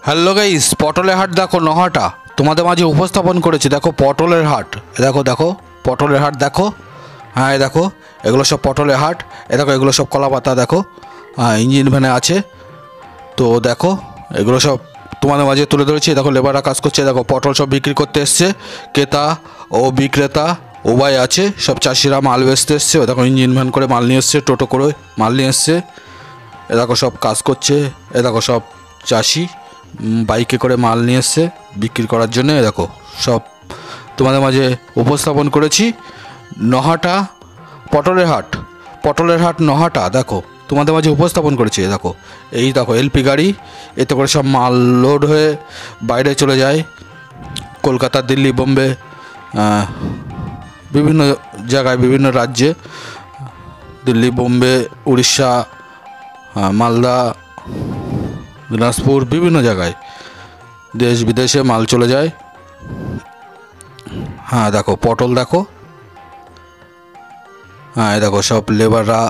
Hello guys, পটলের হাট দেখো নহাটা তোমাদের মাঝে উপস্থাপন করেছি। দেখো পটলের হাট, দেখো দেখো পটলের হাট দেখো। হ্যাঁ দেখো এগুলো সব পটলের হাট। দেখো এগুলো সব কলা পাতা দেখো, ইঞ্জিন ভ্যানে আছে। তো দেখো এগুলো সব তোমাদের মাঝে তুলে ধরেছি। দেখো লেবাররা কাজ করছে। দেখো পটল সব বিক্রি করতে এসছে, ক্রেতা ও বিক্রেতা উভয় আছে। সব চাষিরা মাল বেচতে এসছে। দেখো ইঞ্জিন ভ্যান করে মাল নিয়ে এসছে, টোটো করে মাল নিয়ে এসছে। দেখো সব কাজ করছে। দেখো সব চাষি বাইকে করে মাল নিয়ে এসছে বিক্রি করার জন্য। দেখো সব তোমাদের মাঝে উপস্থাপন করেছি। নহাটা পটলের হাট, পটলের হাট নহাটা দেখো তোমাদের মাঝে উপস্থাপন করেছি। দেখো এই দেখো এলপি গাড়ি, এতে করে সব মাল লোড হয়ে বাইরে চলে যায়, কলকাতা, দিল্লি, বোম্বে, বিভিন্ন জায়গায়, বিভিন্ন রাজ্যে, দিল্লি, বোম্বে, উড়িষ্যা, মালদা, দিনাজপুর, বিভিন্ন জায়গায় দেশ বিদেশে মাল চলে যায়। হ্যাঁ দেখো পটল দেখো। হ্যাঁ দেখো সব লেবাররা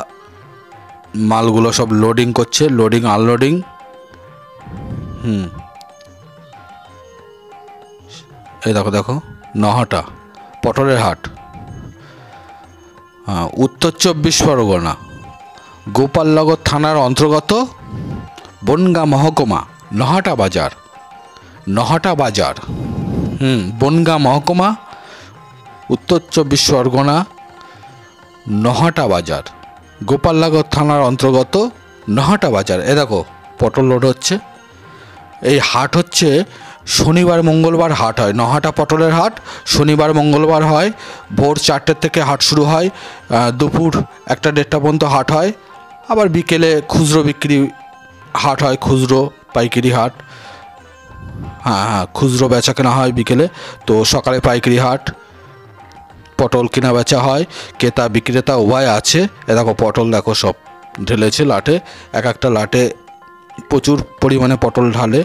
মালগুলো সব লোডিং করছে, লোডিং আনলোডিং। এই দেখো দেখো নহাটা পটলের হাট, উত্তর 24 পরগনা, গোপালনগর থানার অন্তর্গত, বনগাঁ মহকুমা, নহাটা বাজার। নহাটা বাজার, বনগাঁ মহকুমা, উত্তর 24 পরগনা, নহাটা বাজার, গোপালনগর থানার অন্তর্গত, নহাটা বাজার। দেখো পটল লোড হচ্ছে। এই হাট হচ্ছে শনিবার মঙ্গলবার হাট হয়। নহাটা পটলের হাট শনিবার মঙ্গলবার হয়। ভোর 4টে থেকে হাট শুরু হয়, দুপুর 1টা-1.5টা পর্যন্ত হাট হয়। আবার বিকেলে খুচরো বিক্রি হাট হয়, খুচরো পাইকারি হাট। হ্যাঁ খুচরো বেচা কেনা হয় বিকেলে। তো সকালে পাইকারি হাট, পটল কেনা বেচা হয়, ক্রেতা বিক্রেতা উভয় আছে। দেখো পটল দেখো সব ঢেলেছে লাটে, এক একটা লাটে প্রচুর পরিমাণে পটল ঢালে।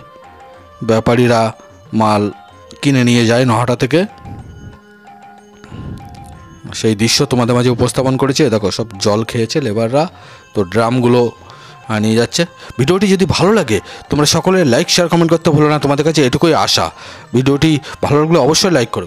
ব্যাপারীরা মাল কিনে নিয়ে যায় নহাটা থেকে। সেই দৃশ্য তোমাদের মাঝে উপস্থাপন করেছে। দেখো সব জল খেয়েছে লেবাররা, তো ড্রামগুলো নিয়ে যাচ্ছে। ভিডিওটি যদি ভালো লাগে তোমরা সকলে লাইক শেয়ার কমেন্ট করতে ভুলো না। তোমাদের কাছে এটুকুই আশা। ভিডিওটি ভালো লাগলে অবশ্যই লাইক করো।